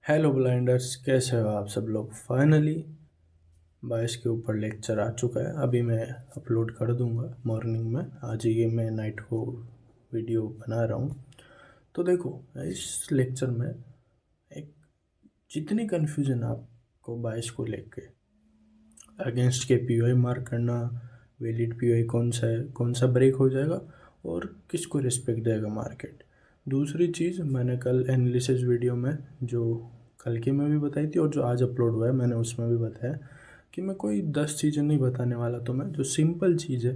Hello blinders, कैसे हो आप सब लोग। फाइनली 22 के ऊपर लेक्चर आ चुका है। अभी मैं अपलोड कर दूंगा मॉर्निंग में। आज ये मैं नाइट को वीडियो बना रहा हूँ। तो देखो, इस लेक्चर में एक जितनी कन्फ्यूजन आपको 22 को लेके, अगेंस्ट के पीओआई मार्क करना, वैलिड पीओआई कौन सा है, कौन सा ब्रेक हो जाएगा और किसको रिस्पेक्ट देगा मार्केट। दूसरी चीज़, मैंने कल एनालिसिस वीडियो में जो कल की में भी बताई थी और जो आज अपलोड हुआ है मैंने उसमें भी बताया कि मैं कोई 10 चीज़ें नहीं बताने वाला। तो मैं जो सिंपल चीज़ है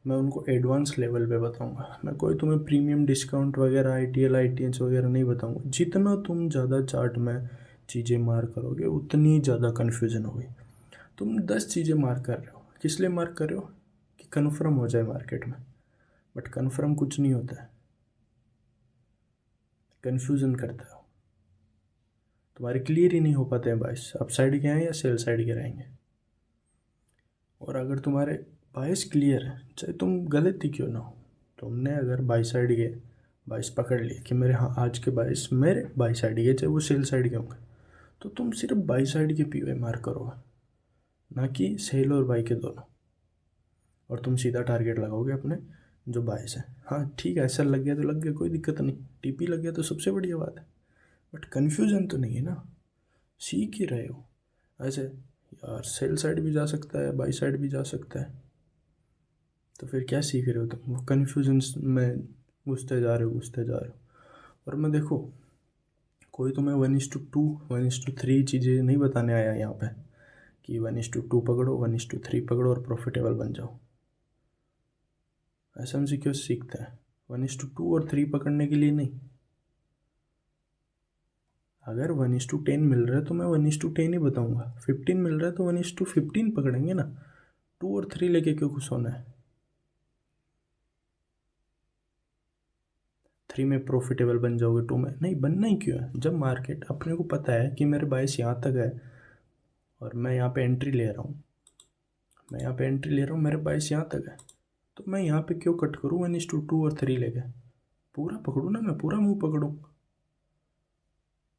मैं उनको एडवांस लेवल पे बताऊंगा। मैं कोई तुम्हें प्रीमियम डिस्काउंट वगैरह आईटीएल आईटीएच वगैरह नहीं बताऊंगा। जितना तुम ज़्यादा चार्ट में चीज़ें मार्क करोगे उतनी ज़्यादा कन्फ्यूजन होगी। तुम 10 चीज़ें मार्क कर रहे हो, किस लिए मार्क कर रहे हो कि कन्फर्म हो जाए मार्केट में। बट कन्फर्म कुछ नहीं होता है, कन्फ्यूज़न करता हो। तुम्हारे क्लियर ही नहीं हो पाते हैं बाइस अप साइड के हैं या सेल साइड के रहेंगे। और अगर तुम्हारे बाइस क्लियर है, चाहे तुम गलत ही क्यों ना हो, तुमने अगर बाई साइड के बाइस पकड़ लिए कि मेरे हाँ आज के बाइस मेरे बाई साइड के, चाहे वो सेल साइड के होंगे, तो तुम सिर्फ बाई साइड के पीओए मार्क करोगे, ना कि सेल और बाई के दोनों। और तुम सीधा टारगेट लगाओगे अपने जो बायस है। हाँ ठीक है, ऐसा लग गया तो लग गया, कोई दिक्कत नहीं। टीपी लग गया तो सबसे बढ़िया बात है। बट कन्फ्यूजन तो नहीं है ना, सीख ही रहे हो। ऐसे यार सेल साइड भी जा सकता है, बाई साइड भी जा सकता है, तो फिर क्या सीख रहे हो तुम। वो कन्फ्यूजन में घुसते जा रहे हो, घुसते जा रहे हो। और मैं देखो, कोई तुम्हें 1:2 1:3 चीज़ें नहीं बताने आया यहाँ पे कि 1:2 पकड़ो, 1:3 पकड़ो और प्रॉफिटेबल बन जाओ। ऐसा हमसे क्यों सीखते हैं 1:2 और 3 पकड़ने के लिए नहीं। अगर 1:10 मिल रहा है तो मैं 1:10 ही बताऊंगा। 15 मिल रहा है तो 1:15 पकड़ेंगे ना। 2 और 3 लेके क्यों खुश होना है। 3 में प्रॉफिटेबल बन जाओगे, 2 में नहीं बनना ही क्यों है। जब मार्केट अपने को पता है कि मेरे बायस यहाँ तक है और मैं यहाँ पे एंट्री ले रहा हूँ, मैं यहाँ पे एंट्री ले रहा हूँ, मेरे बायस यहाँ तक है, तो मैं यहाँ पे क्यों कट करूँ 1:2 और 3 लेके। पूरा पकड़ूँ ना, मैं पूरा मुंह पकड़ूँ।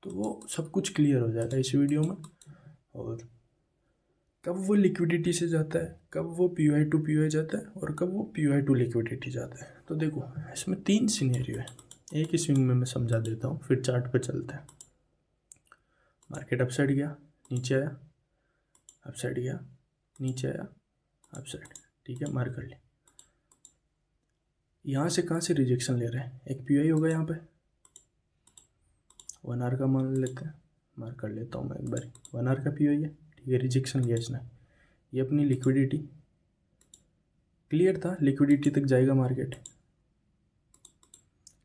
तो वो सब कुछ क्लियर हो जाएगा इस वीडियो में। और कब वो लिक्विडिटी से जाता है, कब वो पीओआई टू पीओआई जाता है और कब वो पीओआई टू लिक्विडिटी जाता है। तो देखो, इसमें 3 सिनेरियो है। एक ही स्विंग में मैं समझा देता हूँ, फिर चार्ट पे चलते हैं। मार्केट अप साइड गया, नीचे आया, अप साइड गया, नीचे आया, अप साइड। ठीक है, मार्क कर लिया। यहाँ से कहाँ से रिजेक्शन ले रहे हैं, एक पीओआई होगा यहाँ पे, 1 आवर का मान लेते हैं। मार्क कर लेता हूँ मैं एक बार, 1 आवर का पीओआई है। ठीक है, रिजेक्शन लिया इसने। ये अपनी लिक्विडिटी क्लियर था, लिक्विडिटी तक जाएगा मार्केट,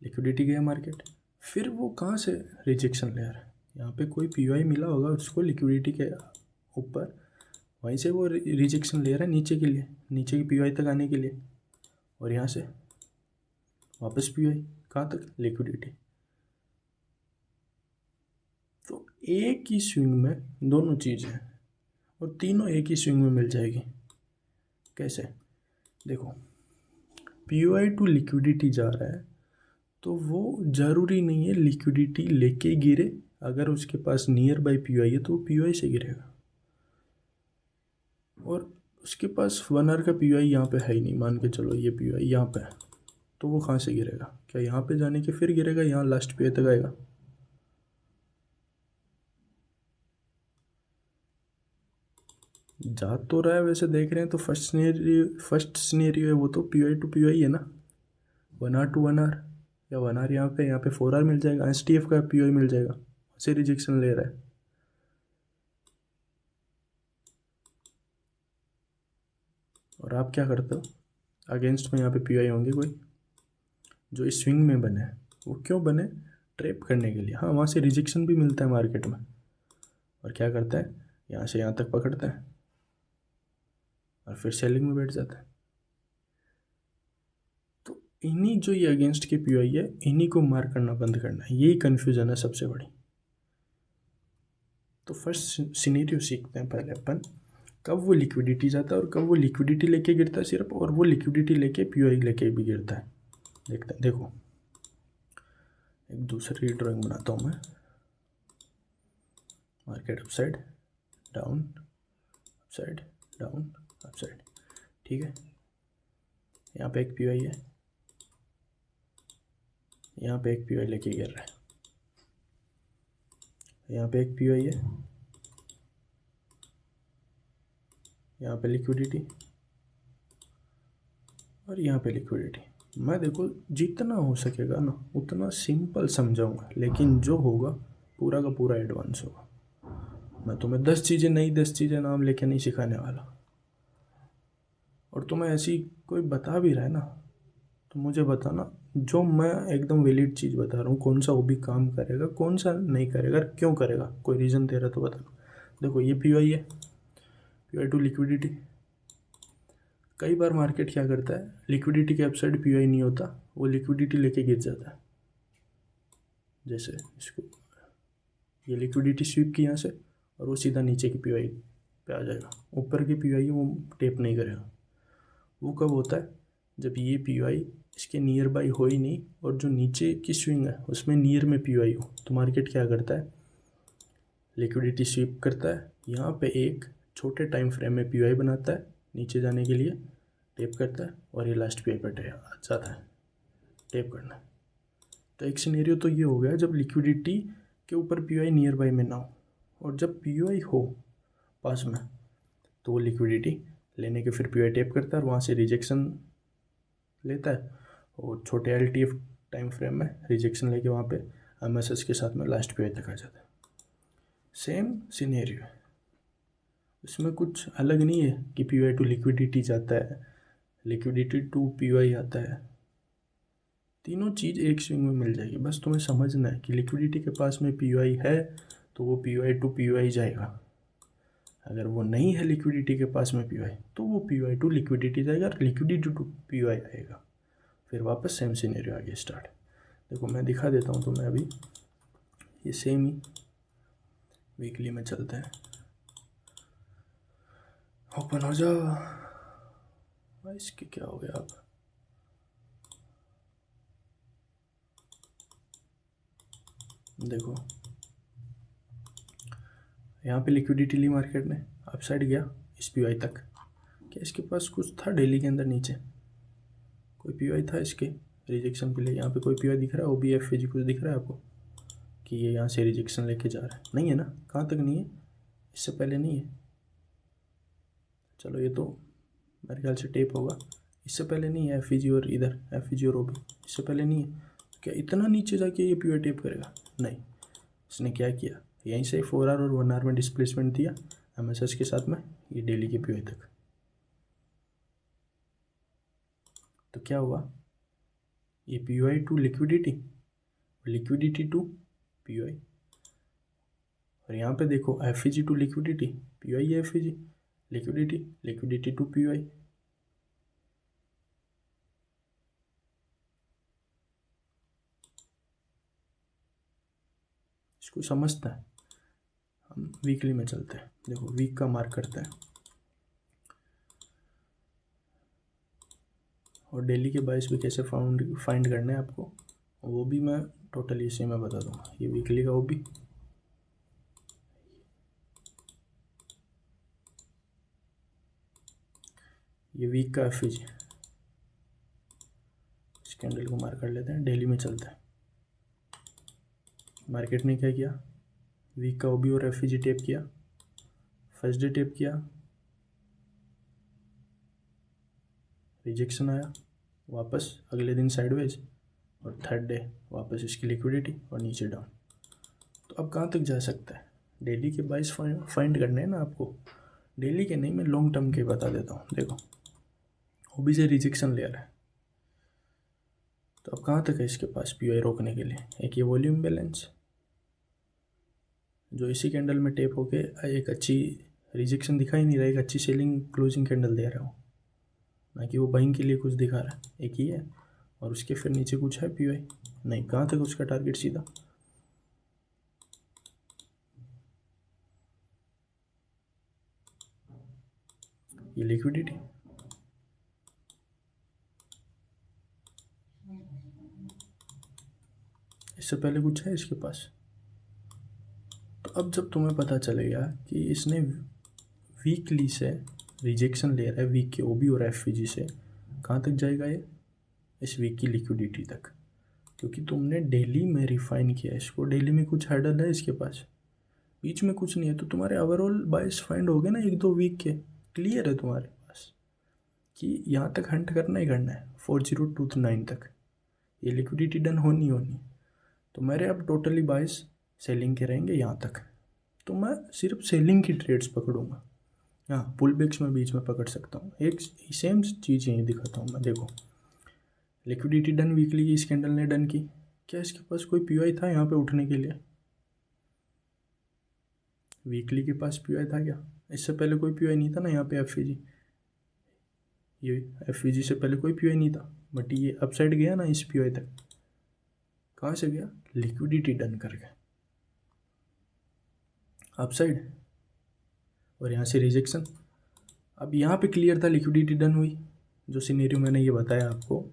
लिक्विडिटी गया मार्केट। फिर वो कहाँ से रिजेक्शन ले रहा है, यहाँ पे कोई पीओआई मिला होगा उसको लिक्विडिटी के ऊपर, वहीं से वो रिजेक्शन ले रहा है नीचे के लिए, नीचे की पीओआई तक आने के लिए। और यहाँ से वापस पीओआई, कहाँ तक, लिक्विडिटी। तो एक ही स्विंग में दोनों चीज़ें हैं और तीनों एक ही स्विंग में मिल जाएगी। कैसे, देखो, पीओआई टू लिक्विडिटी जा रहा है तो वो ज़रूरी नहीं है लिक्विडिटी लेके गिरे। अगर उसके पास नियर बाई पीओआई है तो वो पीओआई से गिरेगा। और उसके पास 1 आवर का पीओआई यहाँ पे है ही नहीं, मान के चलो ये पीओआई यहाँ पे है, तो वो कहाँ से गिरेगा। क्या यहाँ पे जाने के फिर गिरेगा, यहाँ लास्ट पे तक आएगा। जा तो रहा है, वैसे देख रहे हैं तो फर्स्ट सिनेरियो है वो तो पीओआई टू पीओआई है ना। 1 आवर टू 1 आवर, या 1 आवर यहाँ पे 4 आवर मिल जाएगा, एसटीएफ का पीओआई मिल जाएगा, से रिजेक्शन ले रहा है। और आप क्या करते हो, अगेंस्ट में यहाँ पे पीओआई होंगे कोई जो इस स्विंग में बने हैं। वो क्यों बने, ट्रैप करने के लिए। हाँ, वहाँ से रिजेक्शन भी मिलता है मार्केट में, और क्या करता है, यहाँ से यहाँ तक पकड़ता है और फिर सेलिंग में बैठ जाता है। तो इन्हीं जो ये अगेंस्ट के पीओआई है, इन्हीं को मार्क करना बंद करना है। यही कन्फ्यूजन है सबसे बड़ी। तो फर्स्ट सिनेरियो सीखते हैं पहले अपन, कब वो लिक्विडिटी जाता है और कब वो लिक्विडिटी लेके गिरता है सिर्फ, और वो लिक्विडिटी लेके पीओआई लेके भी गिरता है। देखते हैं, देखो एक दूसरी ड्राइंग बनाता हूँ मैं। Market upside down upside down upside, ठीक है। यहाँ पे एक पीवाई है, यहाँ पे एक पीवाई लेके गिर रहा है, यहाँ पे एक पीवाई है, यहाँ पे लिक्विडिटी और यहाँ पे लिक्विडिटी। मैं देखो जितना हो सकेगा ना उतना सिंपल समझाऊंगा, लेकिन जो होगा पूरा का पूरा एडवांस होगा। मैं तुम्हें 10 चीज़ें नई 10 चीज़ें नाम लेके नहीं सिखाने वाला। और तुम्हें ऐसी कोई बता भी रहा है ना तो मुझे बताना, जो मैं एकदम वैलिड चीज़ बता रहा हूँ, कौन सा वो भी काम करेगा कौन सा नहीं करेगा, क्यों करेगा, कोई रीज़न दे रहा तो बताना। देखो ये पीवाई है, पीवाई टू लिक्विडिटी। कई बार मार्केट क्या करता है, लिक्विडिटी के अपसाइड पीवाई नहीं होता, वो लिक्विडिटी लेके गिर जाता है। जैसे इसको ये लिक्विडिटी स्वीप की यहाँ से और वो सीधा नीचे की पीवाई पे आ जाएगा, ऊपर की पीवाई वो टेप नहीं करेगा। वो कब होता है, जब ये पीवाई इसके नियर बाई हो ही नहीं और जो नीचे की स्विंग है उसमें नियर में पीवाई हो, तो मार्केट क्या करता है, लिक्विडिटी स्वीप करता है, यहाँ पे एक छोटे टाइम फ्रेम में पीवाई बनाता है, नीचे जाने के लिए टेप करता है और ये लास्ट पीवाई पर जाता है टेप करना। तो एक सिनेरियो तो ये हो गया जब लिक्विडिटी के ऊपर पीवाई नियर बाई में ना हो, और जब पीवाई हो पास में तो वो लिक्विडिटी लेने के फिर पीवाई टेप करता है और वहाँ से रिजेक्शन लेता है और छोटे एलटीएफ टाइम फ्रेम में रिजेक्शन लेके वहाँ पे एमएसएस के साथ में लास्ट पीवाई तक आ जाता है। सेम सिनेरियो है, इसमें कुछ अलग नहीं है कि पीवाई टू लिक्विडिटी जाता है, लिक्विडिटी टू पीवाई आता है, तीनों चीज़ एक स्विंग में मिल जाएगी। बस तुम्हें समझना है कि लिक्विडिटी के पास में पीवाई है तो वो पीवाई टू पीवाई जाएगा, अगर वो नहीं है लिक्विडिटी के पास में पीवाई तो वो पीवाई टू लिक्विडिटी जाएगा और लिक्विडिटी टू पीवाई आएगा, फिर वापस सेम सिनेरियो आगे स्टार्ट। देखो मैं दिखा देता हूँ तुम्हें अभी, ये सेम ही वीकली में चलते हैं। ओपन हो जाओ भाई, इसके क्या हो गया अब, देखो यहाँ पे लिक्विडिटी ली मार्केट ने, अपसाइड गया इस पीवाई तक, क्या इसके पास कुछ था डेली के अंदर, नीचे कोई पीवाई था इसके रिजेक्शन के लिए, यहाँ पे कोई पीवाई दिख रहा है, OBFG कुछ दिख रहा है आपको कि ये यहाँ से रिजेक्शन लेके जा रहा है, नहीं है ना, कहाँ तक नहीं है, इससे पहले नहीं है, चलो ये तो मेरे ख्याल से टेप होगा, इससे पहले नहीं है FEG और इधर FEG और OB, इससे पहले नहीं है, क्या इतना नीचे जाके ये पीवाई टेप करेगा, नहीं। इसने क्या किया, यहीं से 4 आवर और 1 आवर में डिस्प्लेसमेंट दिया एमएसएस के साथ में ये डेली के पीवाई तक, तो क्या हुआ, ये PY to liquidity, liquidity to PY, और यहाँ पे देखो FEG टू लिक्विडिटी, पीवाई है FEG, liquidity, liquidity to PY. इसको समझता है। हम वीकली में चलते हैं, देखो वीक का मार्क करते हैं और डेली के बाइस भी कैसे फाइंड करने हैं आपको, वो भी मैं टोटली इसी में बता दूंगा। ये वीकली का OB, ये वीक का FEG, इस कैंडल को मार्क कर लेते हैं, डेली में चलते हैं। मार्केट ने क्या किया, वीक का OB और FEG टेप किया, फर्स्ट डे टेप किया, रिजेक्शन आया, वापस अगले दिन साइडवेज, और थर्ड डे वापस इसकी लिक्विडिटी और नीचे डाउन। तो अब कहाँ तक जा सकता है, डेली के बाइस फाइंड करने हैं ना आपको, डेली के नहीं, मैं लॉन्ग टर्म के बता देता हूँ। देखो OB से रिजेक्शन ले रहा है, तो अब कहाँ तक है इसके पास पीवाई रोकने के लिए, एक ये वॉल्यूम बैलेंस जो इसी कैंडल में टेप होके एक अच्छी रिजेक्शन दिखाई नहीं रहा, एक अच्छी सेलिंग क्लोजिंग कैंडल दे रहा हूँ, ना कि वो बाइंग के लिए कुछ दिखा रहा है, एक ही है, और उसके फिर नीचे कुछ है पीवाई नहीं, कहाँ तक उसका टारगेट सीधा, ये लिक्विडिटी, इससे पहले कुछ है इसके पास, तो अब जब तुम्हें पता चलेगा कि इसने वीकली से रिजेक्शन ले रहा है, वीक के ओबी और एफवीजी से, कहाँ तक जाएगा ये? इस वीक की लिक्विडिटी तक, क्योंकि तुमने डेली में रिफाइन किया इसको। डेली में कुछ हैडल है इसके पास, बीच में कुछ नहीं है, तो तुम्हारे ओवरऑल बाइस फाइंड हो गए ना 1-2 वीक के, क्लियर है तुम्हारे पास कि यहाँ तक हंट करना ही करना है 4029 तक, ये लिक्विडिटी डन होनी होनी। तो मेरे अब टोटली बाइस सेलिंग के रहेंगे यहाँ तक, तो मैं सिर्फ सेलिंग की ट्रेड्स पकड़ूंगा। हाँ, पुल बैक्स में बीच में पकड़ सकता हूँ। एक सेम चीज़ यहीं दिखाता हूँ मैं। देखो, लिक्विडिटी डन वीकली की, इस कैंडल ने डन की। क्या इसके पास कोई पीओआई था यहाँ पे उठने के लिए? वीकली के पास पीओआई था क्या? इससे पहले कोई पीओआई नहीं था ना यहाँ पे एफवीजी, ये एफवीजी से पहले कोई पीओआई नहीं था, बट ये अपसाइड गया ना इस पीओआई तक। कहाँ से गया? लिक्विडिटी डन करके अपसाइड, और यहाँ से रिजेक्शन। अब यहाँ पे क्लियर था लिक्विडिटी डन हुई। जो सिनेरियो मैंने ये बताया आपको,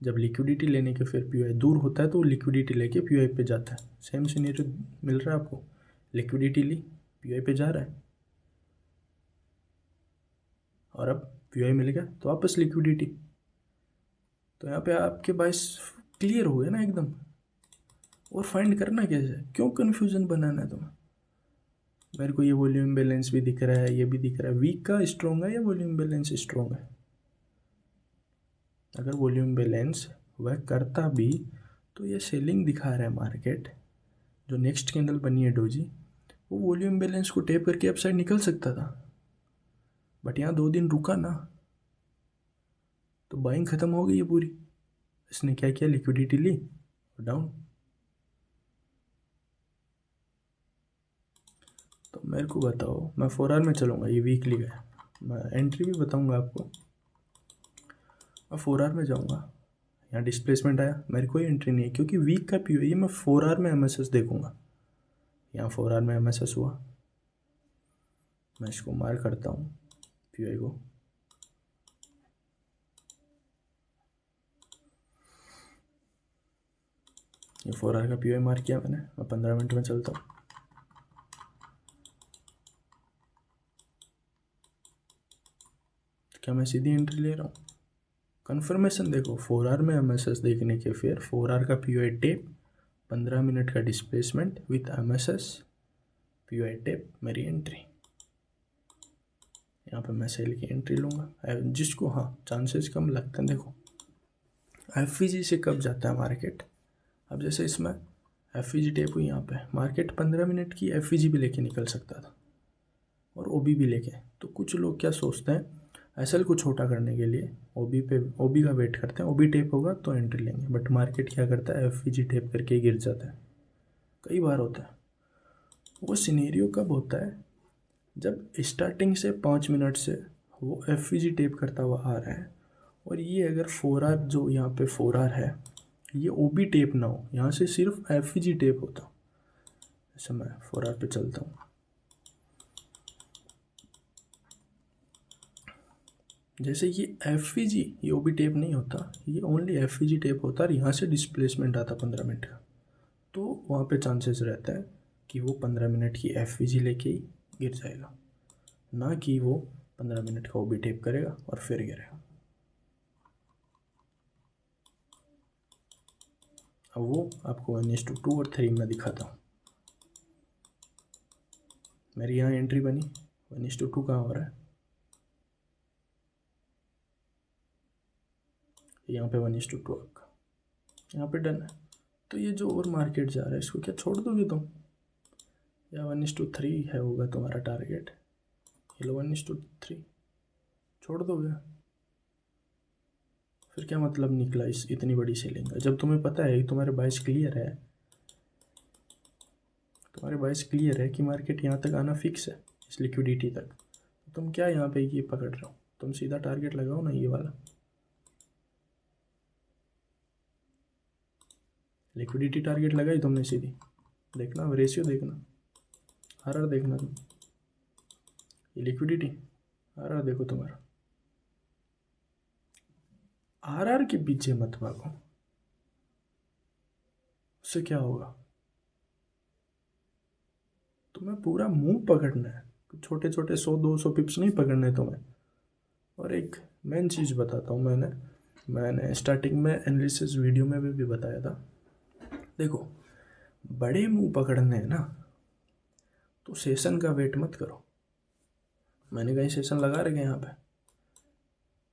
जब लिक्विडिटी लेने के फिर पीओआई दूर होता है तो लिक्विडिटी लेके पीओआई पे जाता है। सेम सिनेरियो मिल रहा है आपको, लिक्विडिटी ली, पीओआई पे जा रहा है, और अब पीओआई मिल गया तो वापस लिक्विडिटी। तो यहाँ पे आपके बाइस क्लियर हो गए ना एकदम। और फाइंड करना कैसे? क्यों कन्फ्यूज़न बनाना है तुम्हें? मेरे को ये वॉल्यूम बैलेंस भी दिख रहा है, ये भी दिख रहा है, वीक का स्ट्रॉन्ग है या वॉल्यूम बैलेंस स्ट्रॉन्ग है? अगर वॉल्यूम बैलेंस वह करता भी तो ये सेलिंग दिखा रहा है मार्केट। जो नेक्स्ट कैंडल बनी है डोजी, वो वॉल्यूम बैलेंस को टेप करके अपसाइड निकल सकता था, बट यहाँ 2 दिन रुका ना, तो बाइंग ख़त्म हो गई है पूरी। इसने क्या किया? लिक्विडिटी ली और डाउन। तो मेरे को बताओ, मैं 4 आवर में चलूँगा, ये वीकली का है, मैं एंट्री भी बताऊँगा आपको। मैं 4 आवर में जाऊँगा, यहाँ डिस्प्लेसमेंट आया, मेरी कोई एंट्री नहीं है क्योंकि वीक का पी है। मैं 4 आवर में एमएसएस देखूँगा। यहाँ 4 आवर में एमएसएस हुआ, मैं इसको मार्क करता हूँ पी को। ये 4 आवर का पी मार्क किया मैंने। मैं 15 मिनट में चलता हूँ। तो क्या मैं सीधी एंट्री ले रहा हूँ? कन्फर्मेशन देखो, 4 आवर में एमएसएस देखने के फिर 4 आवर का पी टेप, 15 मिनट का displacement with MSS, P tape, मेरी एंट्री। यहाँ पे मैं सेल की एंट्री लूँगा, जिसको हाँ चांसेस कम लगते हैं। देखो एफवीजी से कब जाता है मार्केट? अब जैसे इसमें एफवीजी टेप हुई, यहाँ पे मार्केट 15 मिनट की एफवीजी भी लेके निकल सकता था और ओबी भी लेके। तो कुछ लोग क्या सोचते हैं, एसएल को छोटा करने के लिए ओबी का वेट करते हैं, ओबी टेप होगा तो एंट्री लेंगे, बट मार्केट क्या करता है? एफवीजी टेप करके गिर जाता है। कई बार होता है। वो सिनेरियो कब होता है? जब स्टार्टिंग से 5 मिनट से वो एफवीजी टेप करता हुआ आ रहा है, और ये अगर 4 आवर, जो यहाँ पे 4 आवर है, ये ओबी टेप ना हो, यहाँ से सिर्फ एफवीजी टेप होता। जैसे मैं 4 आवर पे चलता हूँ, जैसे ये एफवीजी, ये ओबी टेप नहीं होता, ये ओनली एफवीजी टेप होता, और यहाँ से डिस्प्लेसमेंट आता 15 मिनट का, तो वहाँ पे चांसेस रहता है कि वो 15 मिनट की एफवीजी लेके ही गिर जाएगा, ना कि वो 15 मिनट का ओबी टेप करेगा और फिर गिरेगा। अब वो आपको 1:2 और 3 में दिखाता हूँ। मेरी यहाँ एंट्री बनी, 1:2 कहाँ हो रहा है? यहाँ पे 1:2 आपका, यहाँ पे डन है। तो ये जो और मार्केट जा रहा है, इसको क्या छोड़ दोगे तुम? या 1:3 है होगा तुम्हारा टारगेट, ये लो 1:3 छोड़ दोगे? फिर क्या मतलब निकला इस इतनी बड़ी सेलिंग का? जब तुम्हें पता है, तुम्हारे बाइस क्लियर है, तुम्हारे बाइस क्लियर है कि मार्केट यहाँ तक आना फिक्स है, इस लिक्विडिटी तक, तो तुम क्या यहाँ पे ये पकड़ रहे हो? तुम सीधा टारगेट लगाओ ना, ये वाला लिक्विडिटी टारगेट लगाई तुमने सीधी। देखना रेशियो, देखना आरआर, देखना तुम, ये लिक्विडिटी आरआर देखो तुम्हारा। आरआर के पीछे मत भागो, उससे क्या होगा? तुम्हें पूरा मुंह पकड़ना है, छोटे छोटे 100-200 पिप्स नहीं पकड़ने तुम्हें। और एक मेन चीज़ बताता हूँ, मैंने स्टार्टिंग में एनालिसिस वीडियो में भी बताया था। देखो, बड़े मुंह पकड़ने हैं ना तो सेशन का वेट मत करो। मैंने कहीं सेशन लगा रखे यहाँ पे,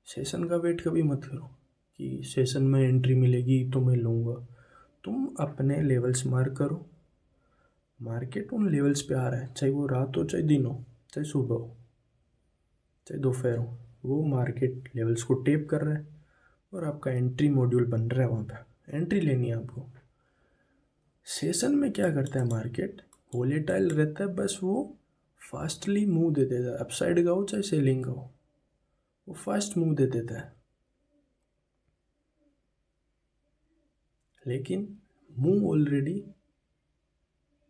सेशन का वेट कभी मत करो कि सेशन में एंट्री मिलेगी तो मैं लूँगा। तुम अपने लेवल्स मार्क करो। मार्केट उन लेवल्स पे आ रहा है, चाहे वो रात हो, चाहे दिन हो, चाहे सुबह हो, चाहे दोपहर हो, वो मार्केट लेवल्स को टेप कर रहा है और आपका एंट्री मॉड्यूल बन रहा है। वहाँ पे एंट्री लेनी है आपको। सेशन में क्या करता है मार्केट, वोलेटाइल रहता है, बस वो फास्टली मूव दे देता है। अपसाइड का हो चाहे सेलिंग का हो, वो फास्ट मूव दे देता है। लेकिन मूव ऑलरेडी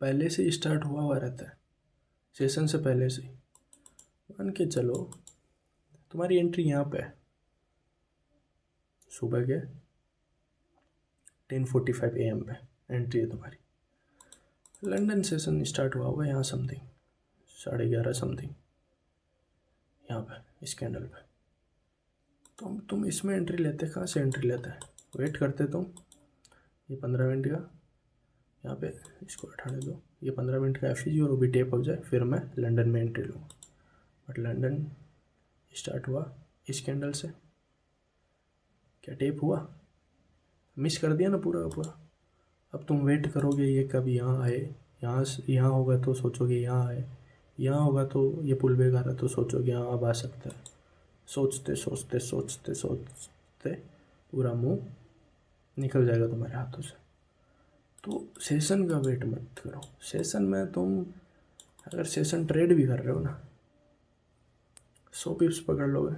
पहले से स्टार्ट हुआ हुआ रहता है, सेशन से पहले से। मान के चलो तुम्हारी एंट्री यहाँ पे है, सुबह के 10:45 AM पे एंट्री है तुम्हारी। लंदन सेशन स्टार्ट हुआ होगा यहाँ समथिंग 11:30 समथिंग, यहाँ पे इस कैंडल पे। तुम इसमें एंट्री लेते, कहाँ से एंट्री लेते हैं, वेट करते तुम ये 15 मिनट का, यहाँ पे इसको हटाने दो, ये 15 मिनट का एफ और वो भी टेप हो जाए, फिर मैं लंदन में एंट्री लूँ। बट लंदन स्टार्ट हुआ इस कैंडल से, क्या टेप हुआ, मिस कर दिया ना पूरा का पूरा। अब तुम वेट करोगे ये कब यहाँ आए, यहाँ होगा तो सोचोगे यहाँ आए, यहाँ होगा तो ये पुल बैक आ रहा तो सोचोगे यहाँ अब आ सकता है। सोचते सोचते सोचते सोचते पूरा मुंह निकल जाएगा तुम्हारे हाथों से। तो सेशन का वेट मत करो। सेशन में तुम अगर सेशन ट्रेड भी कर रहे हो ना, 100 पिप्स पकड़ लोगे,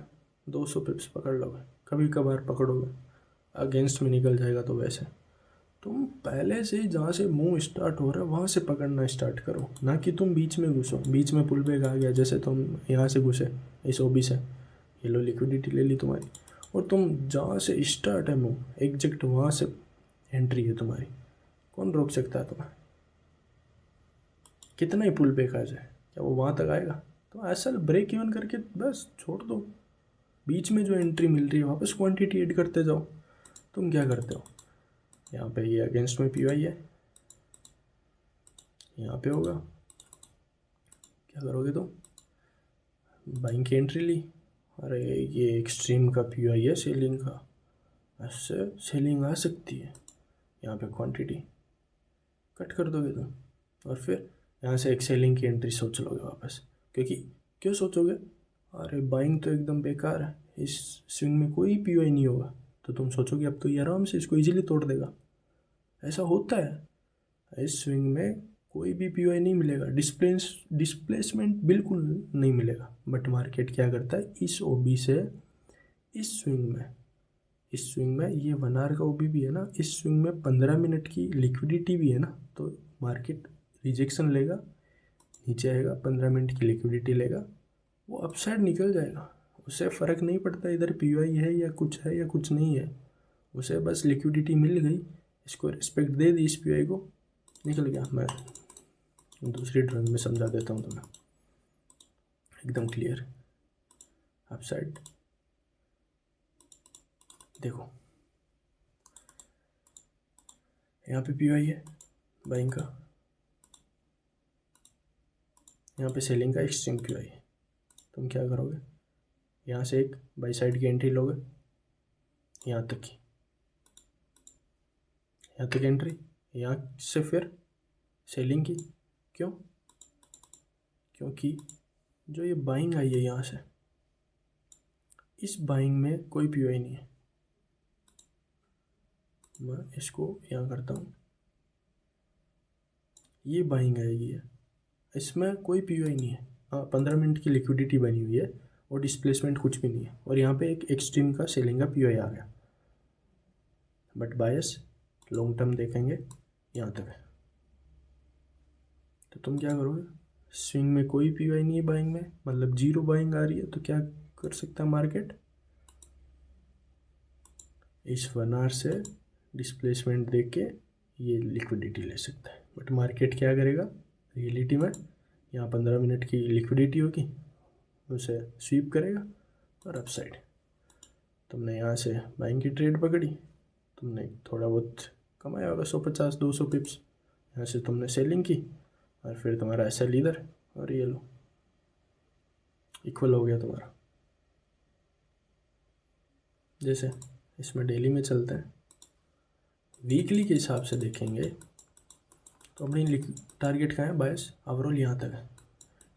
200 पिप्स पकड़ लोगे, कभी कभार पकड़ोगे, अगेंस्ट में निकल जाएगा तो वैसे तुम पहले से जहाँ से मूव स्टार्ट हो रहा है वहाँ से पकड़ना स्टार्ट करो, ना कि तुम बीच में घुसो। बीच में पुल बैक आ गया, जैसे तुम यहाँ से घुसे इस ओबी से, ये लो लिक्विडिटी ले ली तुम्हारी, और तुम जहाँ से स्टार्ट है मूव एग्जैक्ट वहाँ से एंट्री है तुम्हारी। कौन रोक सकता है तुम्हें? कितना ही पुल बैक आ जाए, क्या वो वहाँ तक आएगा? तो ऐसा ब्रेक इवन करके बस छोड़ दो। बीच में जो एंट्री मिल रही है वापस क्वांटिटी ऐड करते जाओ। तुम क्या करते हो, यहाँ पे ये अगेंस्ट में पीवाई है, यहाँ पे होगा, क्या करोगे तुम? बाइंग की एंट्री ली, अरे ये एक्सट्रीम का पीवाई है सेलिंग का, ऐसे सेलिंग आ सकती है, यहाँ पे क्वांटिटी कट कर दोगे तुम, और फिर यहाँ से एक सेलिंग की एंट्री सोच लोगे वापस। क्योंकि क्यों सोचोगे, अरे बाइंग तो एकदम बेकार है, इस स्विंग में कोई पीवाई नहीं होगा, तो तुम सोचोगे अब तो ये आराम से इसको इजीली तोड़ देगा। ऐसा होता है, इस स्विंग में कोई भी पीवाई नहीं मिलेगा, डिस्प्लेसमेंट बिल्कुल नहीं मिलेगा। बट मार्केट क्या करता है, इस ओबी से इस स्विंग में ये 1 आवर का ओबी भी है ना, इस स्विंग में 15 मिनट की लिक्विडिटी भी है ना, तो मार्केट रिजेक्शन लेगा, नीचे आएगा, 15 मिनट की लिक्विडिटी लेगा, वो अपसाइड निकल जाएगा। उसे फ़र्क नहीं पड़ता इधर पीवाई है या कुछ नहीं है, उसे बस लिक्विडिटी मिल गई, इसको रिस्पेक्ट दे दी, इस पीवाई को, निकल गया। मैं दूसरी ड्राइंग में समझा देता हूँ तुम्हें एकदम क्लियर। अपसाइड देखो, यहाँ पे पीवाई है बाइंग का, यहाँ पे सेलिंग का एक्सट्रीम पीवाई है। तुम क्या करोगे, यहाँ से एक बाई साइड की एंट्री लोगे, यहाँ तक एंट्री, यहाँ से फिर सेलिंग की। क्यों? क्योंकि जो ये बाइंग आई है यहाँ से, इस बाइंग में कोई पीवाई नहीं है। मैं इसको यहाँ करता हूँ, ये बाइंग आएगी है, इसमें कोई पीवाई नहीं है। हाँ, 15 मिनट की लिक्विडिटी बनी हुई है और डिस्प्लेसमेंट कुछ भी नहीं है, और यहाँ पे एक एक्सट्रीम का सेलिंग का पीवाई आ गया। बट बायस लॉन्ग टर्म देखेंगे यहाँ तक है, तो तुम क्या करोगे, स्विंग में कोई पीवाई नहीं है बाइंग में, मतलब जीरो बाइंग आ रही है, तो क्या कर सकता है मार्केट, इस 1 आवर से डिस्प्लेसमेंट देख के ये लिक्विडिटी ले सकता है। बट मार्केट क्या करेगा, रियलिटी में यहाँ 15 मिनट की लिक्विडिटी होगी, उसे स्वीप करेगा और अप साइड तुमने यहाँ से बाइंग की ट्रेड पकड़ी, तुमने थोड़ा बहुत कमाया होगा 150-200 पिप्स। यहाँ से तुमने सेलिंग की और फिर तुम्हारा एसएल इधर, और ये लो इक्वल हो गया तुम्हारा। जैसे इसमें डेली में चलते हैं, वीकली के हिसाब से देखेंगे तो अपनी टारगेट कहाँ है, बायस ओवरऑल यहाँ तक है।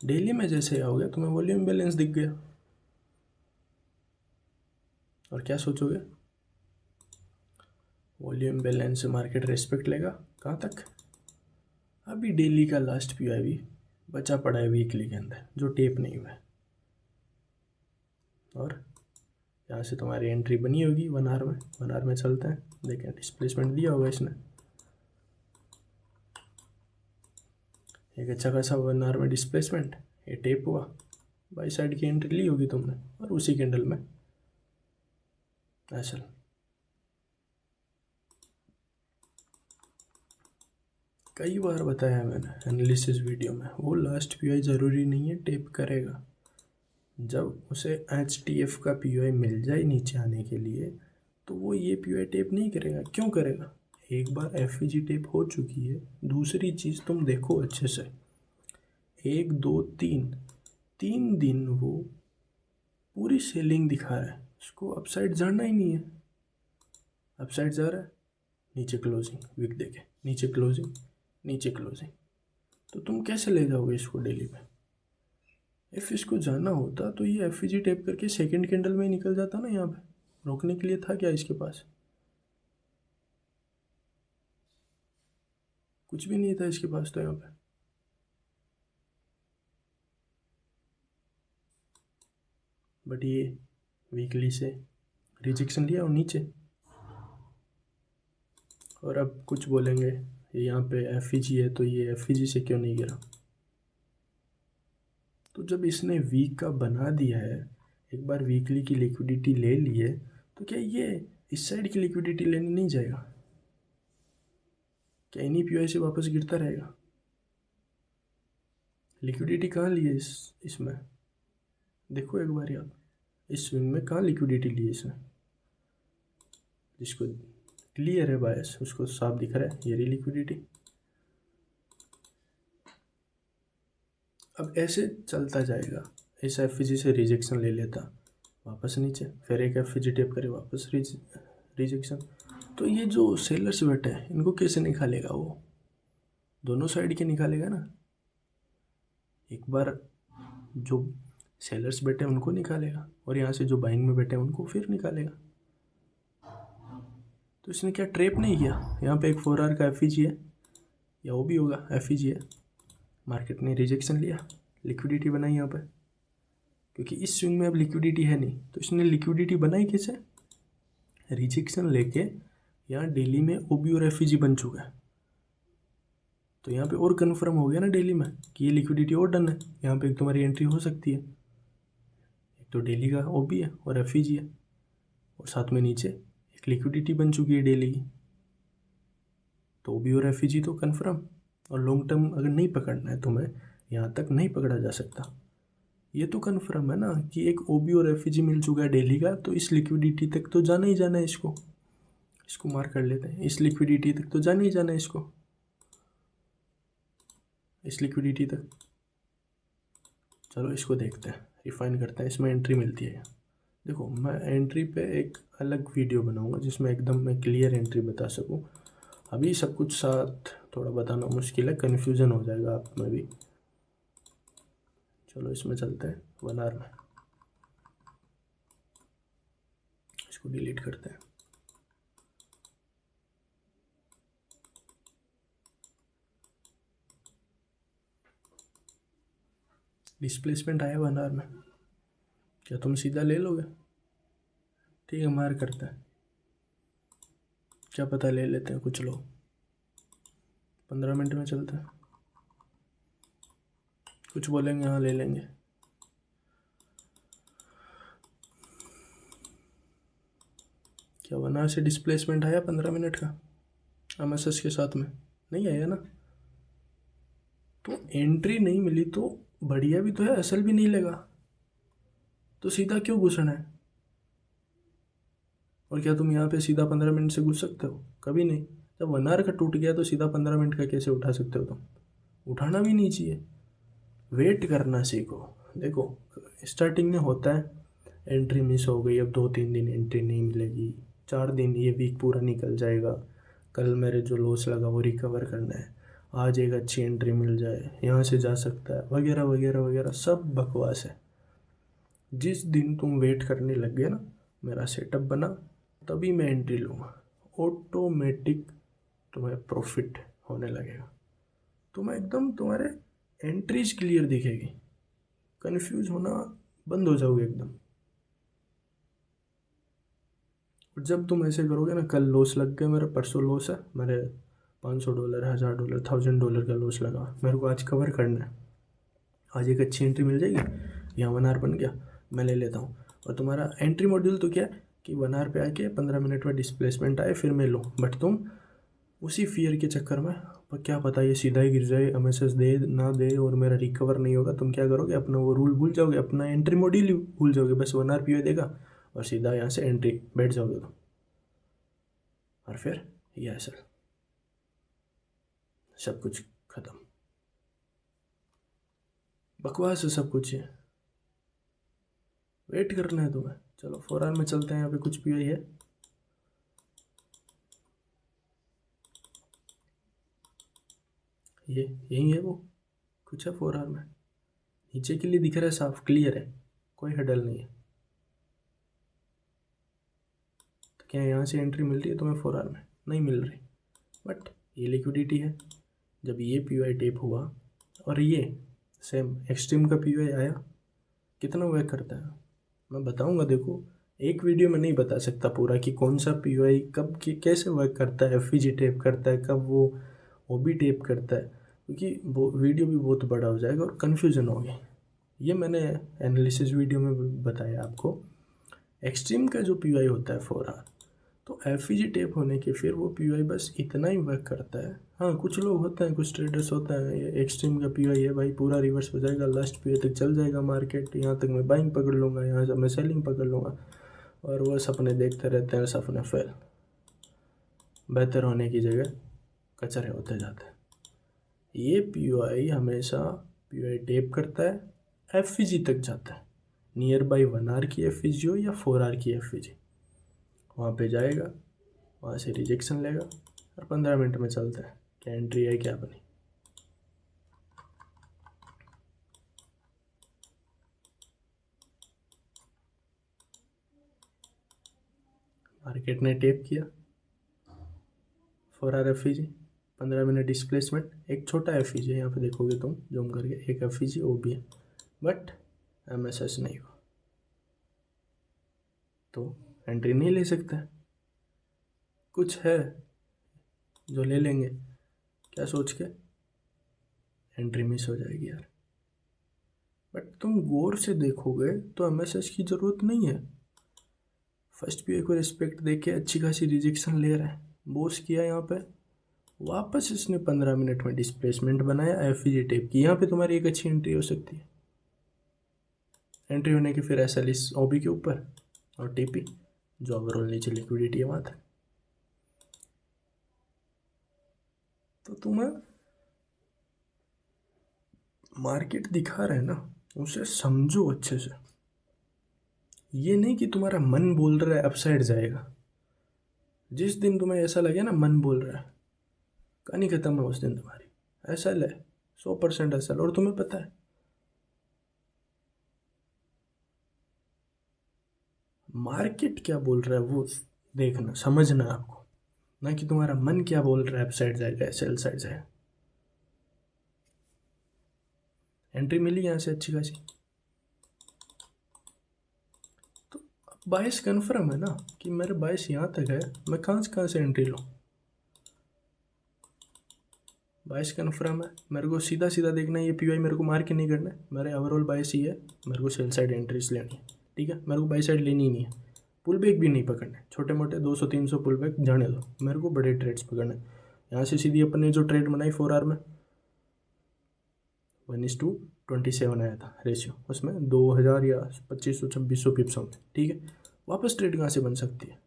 डेली में जैसे हो गया तुम्हें वॉल्यूम बैलेंस दिख गया, और क्या सोचोगे, वॉल्यूम बैलेंस से मार्केट रेस्पेक्ट लेगा कहाँ तक। अभी डेली का लास्ट पीओआई भी बचा पड़ा है वीकली के अंदर जो टेप नहीं हुआ है, और यहाँ से तुम्हारी एंट्री बनी होगी 1 आवर में। 1 आवर में चलते हैं, देखें डिस्प्लेसमेंट दिया होगा इसने, एक अच्छा खासा 1 आवर में डिस्प्लेसमेंट, ये टेप हुआ, बाई साइड की एंट्री ली होगी तुमने, और उसी कैंडल में ऐसा। कई बार बताया मैंने एनालिसिस वीडियो में, वो लास्ट पीओआई ज़रूरी नहीं है टेप करेगा। जब उसे एचटीएफ का पीओआई मिल जाए नीचे आने के लिए, तो वो ये पीओआई टेप नहीं करेगा। क्यों करेगा, एक बार एफईजी टेप हो चुकी है। दूसरी चीज़ तुम देखो अच्छे से, 1 2 3 दिन वो पूरी सेलिंग दिखा रहा है, उसको अपसाइड जाना ही नहीं है। अपसाइड जा रहा है, नीचे क्लोजिंग, विक देके नीचे क्लोजिंग, नीचे क्लोजिंग, तो तुम कैसे ले जाओगे इसको डेली में। इफ़ इसको जाना होता तो ये एफईजी टेप करके सेकंड कैंडल में ही निकल जाता ना, यहाँ पे रोकने के लिए था क्या इसके पास, कुछ भी नहीं था इसके पास तो यहाँ पे। बट ये वीकली से रिजेक्शन लिया और नीचे, और अब कुछ बोलेंगे ये यहाँ पे एफईजी है तो ये एफईजी से क्यों नहीं गिरा। तो जब इसने वीक का बना दिया है, एक बार वीकली की लिक्विडिटी ले ली है, तो क्या ये इस साइड की लिक्विडिटी लेने नहीं जाएगा, क्या इन्हीं पीओआई से वापस गिरता रहेगा। लिक्विडिटी कहाँ ली है इसमें, देखो एक बार आप इस स्विंग में कहाँ लिक्विडिटी ली है इसने। जिसको क्लियर है बायस उसको साफ दिख रहा है ये रही लिक्विडिटी। अब ऐसे चलता जाएगा, इस एफईजी से रिजेक्शन ले लेता वापस नीचे, फिर एक एफईजी टेप करे वापस रिजेक्शन। तो ये जो सेलर्स बैठे हैं इनको कैसे निकालेगा, वो दोनों साइड के निकालेगा ना। एक बार जो सेलर्स बैठे हैं उनको निकालेगा, और यहाँ से जो बाइंग में बैठे हैं उनको फिर निकालेगा। तो इसने क्या ट्रेप नहीं किया, यहाँ पे एक 4 आवर का एफईजी है, या वो भी होगा एफईजी है, मार्केट ने रिजेक्शन लिया, लिक्विडिटी बनाई यहाँ पे, क्योंकि इस स्विंग में अब लिक्विडिटी है नहीं, तो इसने लिक्विडिटी बनाई कैसे, रिजेक्शन लेके यहाँ डेली में ओबी और एफईजी बन चुका है। तो यहाँ पे और कन्फर्म हो गया ना डेली में कि ये लिक्विडिटी और डन है, यहाँ पे एक तुम्हारी एंट्री हो सकती है। एक तो डेली का ओबी है और एफईजी है, और साथ में नीचे एक लिक्विडिटी बन चुकी है डेली की, तो ओबी और एफईजी तो कन्फर्म। और लॉन्ग टर्म अगर नहीं पकड़ना है तुम्हें, यहाँ तक नहीं पकड़ा जा सकता, ये तो कन्फर्म है ना कि एक ओबी और एफईजी मिल चुका है डेली का, तो इस लिक्विडिटी तक तो जाना ही जाना है। इसको मार्क कर लेते हैं, इस लिक्विडिटी तक तो जाना ही जाना है इसको, इस लिक्विडिटी तक। चलो इसको देखते हैं, रिफाइन करते हैं, इसमें एंट्री मिलती है। देखो मैं एंट्री पे एक अलग वीडियो बनाऊंगा जिसमें एकदम मैं क्लियर एंट्री बता सकूं। अभी सब कुछ साथ थोड़ा बताना मुश्किल है, कन्फ्यूज़न हो जाएगा आप में भी। चलो इसमें चलते हैं 1 आवर में, इसको डिलीट करते हैं। डिस्प्लेसमेंट आया 1 आवर में, क्या तुम सीधा ले लोगे, ठीक है मार करते हैं, क्या पता ले लेते हैं कुछ लोग। 15 मिनट में चलते हैं, कुछ बोलेंगे हाँ ले लेंगे। क्या 1 आवर से डिस्प्लेसमेंट आया 15 मिनट का एमएसएस के साथ में, नहीं आया ना। तो एंट्री नहीं मिली तो बढ़िया भी तो है, असल भी नहीं लगा, तो सीधा क्यों घुसना है? और क्या तुम यहाँ पे सीधा 15 मिनट से घुस सकते हो? कभी नहीं। जब 1 आवर का टूट गया तो सीधा 15 मिनट का कैसे उठा सकते हो तुम? उठाना भी नहीं चाहिए, वेट करना सीखो। देखो स्टार्टिंग में होता है, एंट्री मिस हो गई, अब 2-3 दिन एंट्री नहीं मिलेगी, 4 दिन, ये वीक पूरा निकल जाएगा, कल मेरे जो लॉस लगा वो रिकवर करना है, आज एक अच्छी एंट्री मिल जाए, यहाँ से जा सकता है, वगैरह वगैरह वगैरह, सब बकवास है। जिस दिन तुम वेट करने लग गए ना, मेरा सेटअप बना तभी मैं एंट्री लूँगा, ऑटोमेटिक तुम्हें प्रॉफिट होने लगेगा। तुम्हें एकदम तुम्हारे एंट्रीज क्लियर दिखेगी, कंफ्यूज होना बंद हो जाओगे एकदम। और जब तुम ऐसे करोगे ना, कल लॉस लग गया मेरा, परसों लॉस है मेरे $500, $1000, $1000 का लॉस लगा, मेरे को आज कवर करना है, आज एक अच्छी एंट्री मिल जाएगी, यहाँ 1 आवर बन गया, मैं ले लेता हूँ। और तुम्हारा एंट्री मॉड्यूल तो क्या है कि 1 आवर पे आके 15 मिनट में डिस्प्लेसमेंट आए फिर मैं लूँ, बट तुम उसी फियर के चक्कर में, पर क्या पता ये सीधा ही गिर जाए, एमएसएस दे ना दे और मेरा रिकवर नहीं होगा, तुम क्या करोगे, अपना वो रूल भूल जाओगे, अपना एंट्री मॉड्यूल ही भूल जाओगे, बस 1 आवर पीओ देगा और सीधा यहाँ से एंट्री बैठ जाओगे तुम, और फिर ये ऐसा सब कुछ खत्म, बकवास है सब कुछ। ये वेट करना है तुम्हें। चलो 4 आवर में चलते हैं, यहाँ पे कुछ पीओ है, ये यही है, वो कुछ है 4 आवर में, नीचे के लिए दिख रहा है, साफ क्लियर है, कोई हडल नहीं है। तो क्या यहाँ से एंट्री मिल रही है तुम्हें 4 आवर में? नहीं मिल रही, बट ये लिक्विडिटी है। जब ये पीओआई टेप हुआ और ये सेम एक्सट्रीम का पीओआई आया, कितना वर्क करता है मैं बताऊंगा। देखो एक वीडियो में नहीं बता सकता पूरा कि कौन सा पीओआई कब कैसे वर्क करता है, एफईजी टेप करता है, कब वो ओबी टेप करता है, क्योंकि वो वीडियो भी बहुत बड़ा हो जाएगा और कन्फ्यूज़न होगी। ये मैंने एनालिसिस वीडियो में बताया आपको। एक्सट्रीम का जो पीओआई होता है 4 आवर, तो एफईजी टेप होने के फिर वो पीओआई बस इतना ही वर्क करता है। हाँ कुछ लोग होते हैं, कुछ ट्रेडर्स होते हैं, ये एक्सट्रीम का पीओआई है भाई, पूरा रिवर्स हो जाएगा, लास्ट पीओआई तक चल जाएगा मार्केट, यहाँ तक मैं बाइंग पकड़ लूँगा, यहाँ से मैं सेलिंग पकड़ लूँगा, और वो सपने देखते रहते हैं, सपने फेल, बेहतर होने की जगह कचरे होते जाते हैं। ये पीओआई हमेशा पीओआई टेप करता है, एफईजी तक जाता है, नियर बाई 1 आवर की एफईजी हो या 4 आवर की एफईजी, वहाँ पे जाएगा, वहाँ से रिजेक्शन लेगा और 15 मिनट में चलता है, क्या एंट्री है क्या बनी। मार्केट ने टेप किया 4 आवर एफईजी, 15 मिनट डिस्प्लेसमेंट, एक छोटा एफईजी है, यहाँ पे देखोगे तुम जूम करके, एक एफईजी ओ भी है, बट एमएसएस नहीं हुआ, तो एंट्री नहीं ले सकता। कुछ है जो ले लेंगे, क्या सोच के एंट्री मिस हो जाएगी यार। बट तुम गौर से देखोगे तो एमएसएस की ज़रूरत नहीं है। फर्स्ट पीओ को रिस्पेक्ट देके अच्छी खासी रिजेक्शन ले रहा है, बोस किया यहाँ पे, वापस इसने 15 मिनट में डिस्प्लेसमेंट बनाया, एफईजी टेप की, यहाँ पे तुम्हारी एक अच्छी एंट्री हो सकती है। एंट्री होने की फिर एसएलएस ओबी के ऊपर और टीपी, जो ओवरऑल नीचे लिक्विडिटी है वहाँ तक। तो तुम्हें मार्केट दिखा रहे हैं ना, उसे समझो अच्छे से। ये नहीं कि तुम्हारा मन बोल रहा है अपसाइड जाएगा, जिस दिन तुम्हें ऐसा लगे ना मन बोल रहा है, कहानी खत्म है उस दिन तुम्हारी। ऐसा है 100% ऐसा, और तुम्हें पता है मार्केट क्या बोल रहा है वो देखना, समझना आपको, ना कि तुम्हारा मन क्या बोल रहा है अपसाइड जाएगा सेल साइड जाएगा। एंट्री मिली यहाँ से अच्छी खासी, तो बायस कन्फर्म है ना कि मेरे बायस यहाँ तक है, मैं कहाँ से एंट्री लूँ। बायस कन्फर्म है, मेरे को सीधा सीधा देखना है, ये पीओआई मेरे को मार के नहीं करना है, मेरे ओवरऑल बायस ही है, मेरे को सेल साइड एंट्रीज लेनी है, ठीक है, मेरे को बाई साइड लेनी ही नहीं है, पुल बैक भी नहीं पकड़ना है, छोटे मोटे 200-300 पुल बैक जाने दो, मेरे को बड़े ट्रेड्स पकड़ना है। यहाँ से सीधी अपने जो ट्रेड बनाई 4 आवर में, 1:27 आया था रेशियो, उसमें 2000 या 2500-2600 पिप्स होंगे, ठीक है। वापस ट्रेड कहाँ से बन सकती है,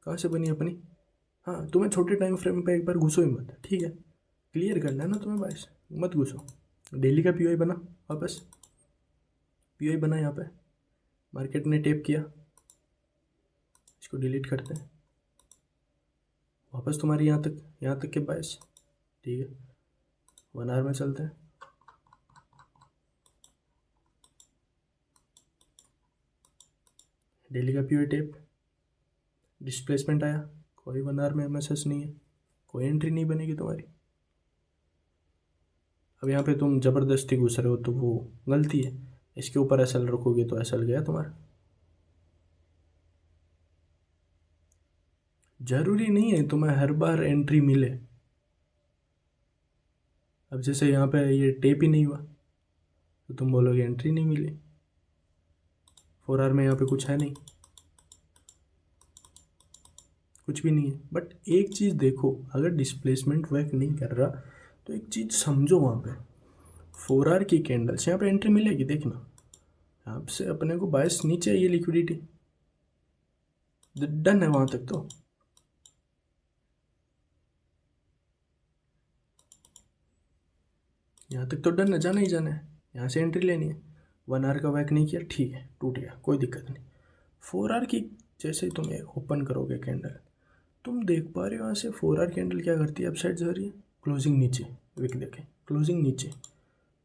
कहाँ से बनी अपनी? हाँ, तुम्हें छोटे टाइम फ्रेम पे एक बार घुसो ही मत, ठीक है। क्लियर करना है ना तुम्हें बाइस, मत घुसो। डेली का पीओआई बना, वापस पीओआई बना, यहाँ पे मार्केट ने टेप किया, इसको डिलीट करते हैं, वापस तुम्हारी यहाँ तक के बाइस, ठीक है। 1 आवर में चलते हैं, डेली का पीओआई टेप, डिस्प्लेसमेंट आया, कोई 1 आवर में एमएसएस नहीं है, कोई एंट्री नहीं बनेगी तुम्हारी। अब यहाँ पे तुम ज़बरदस्ती घुस रहे हो तो वो गलती है, इसके ऊपर एसएल रखोगे तो एसएल गया तुम्हारा। जरूरी नहीं है तुम्हें हर बार एंट्री मिले। अब जैसे यहाँ पे ये टेप ही नहीं हुआ तो तुम बोलोगे एंट्री नहीं मिली। 4 आवर में यहाँ पे कुछ है नहीं, कुछ भी नहीं है। बट एक चीज़ देखो, अगर डिस्प्लेसमेंट वर्क नहीं कर रहा तो एक चीज़ समझो, वहाँ पे 4 आवर की कैंडल्स, यहाँ पे एंट्री मिलेगी, देखना यहाँ से अपने को बायस नीचे है, ये लिक्विडिटी डन है वहाँ तक, तो यहाँ तक तो डन है, जाना ही जाना है, यहाँ से एंट्री लेनी है। 1 आवर का वर्क नहीं किया, ठीक है, टूट गया, कोई दिक्कत नहीं। 4 आवर की जैसे ही तुम ओपन करोगे कैंडल, तुम देख पा रहे हो यहाँ से 4 आवर कैंडल क्या करती है, अपसाइड जा रही है, क्लोजिंग नीचे, विक देखें, क्लोजिंग नीचे,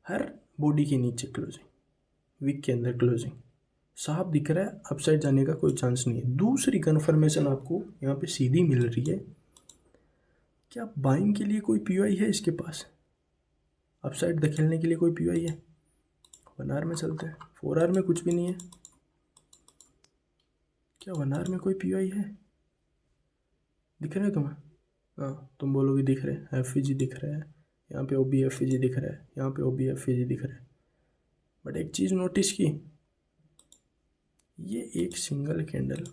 हर बॉडी के नीचे क्लोजिंग, विक के अंदर क्लोजिंग, साफ दिख रहा है, अपसाइड जाने का कोई चांस नहीं है। दूसरी कन्फर्मेशन आपको यहाँ पे सीधी मिल रही है, क्या बाइंग के लिए कोई पीओआई है इसके पास, अपसाइड धकेलने के लिए कोई पीओआई है? 1 आवर में चलते हैं, 4 आवर में कुछ भी नहीं है, क्या 1 आवर में कोई पीओआई है? दिख रहा है तुम्हें? हाँ, तुम बोलोगे दिख रहे हैं, एफईजी दिख रहा है, यहाँ पे ओबी एफईजी दिख रहा है, यहाँ पे ओबी एफईजी दिख रहा है। बट एक चीज़ नोटिस की, ये एक सिंगल कैंडल